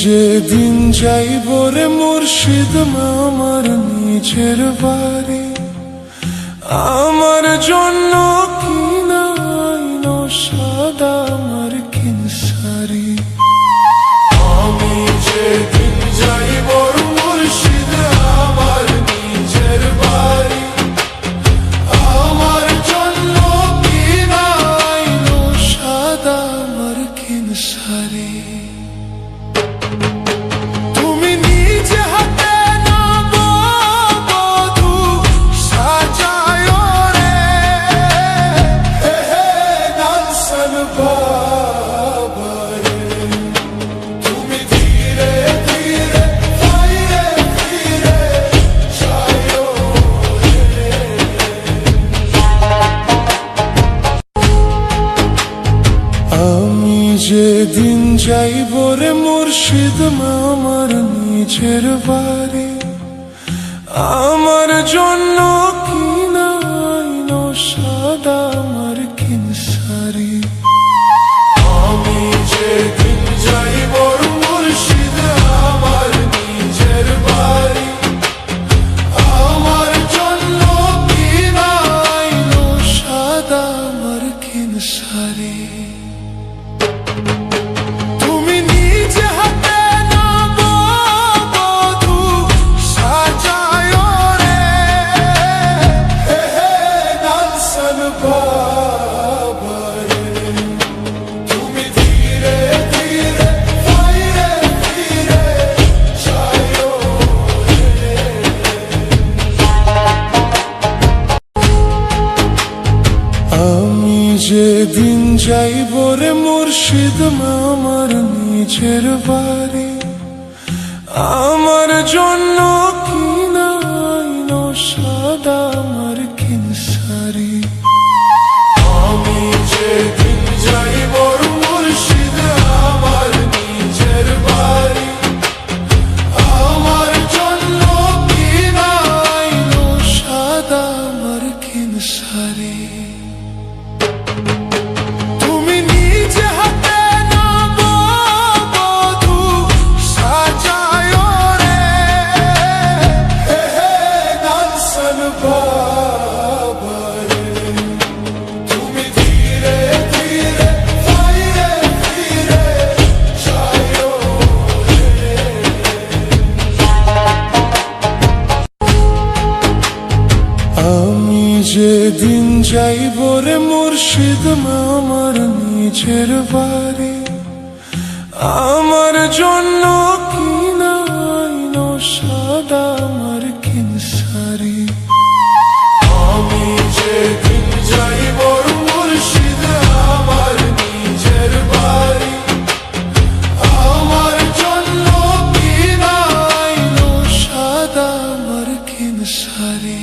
যেদিন যাইব রে মুর্শিদ আমার নিজের বাড়ি, আমার জন্য কিনা আইনো সাদা আমার কিনসারি। আমি যেদিন যাইব মুর্শিদ আমার নিজের বাড়ি, আমার জন্য কিনা আইনো সাদা আমার কিনসারি। যেদিন যাইব রে মুর্শিদ আমার নিজের বাড়ি, আমার জন্য কিনা আইনো সাদা আমার কিনসারি। আমি যেদিন যাইব মুর্শিদ আমার নিজের বাড়ি, আমার জন্য কিনা আইনো সাদা আমার কিনসারি। যেদিন যাইব রে মুর্শিদ আমার নিজের বাড়ি, আমার জন্য কিনা আইনো সাদা আমার কিনসারি। আমি যেদিন যাইব মুর্শিদ আমার নিজের বাড়ি, আমার জন্য কিনা আইনো সাদা আমার কিনসারি। যেদিন যাইব রে মুর্শিদ আমার নিজের বাড়ি, আমার জন্য কিনা আইনো সাদা আমার কিনসারি। আমি যেদিন যাইব মুর্শিদ আমার নিজের বাড়ি, আমার জন্য কিনা আইনো সাদা আমার কিনসারি।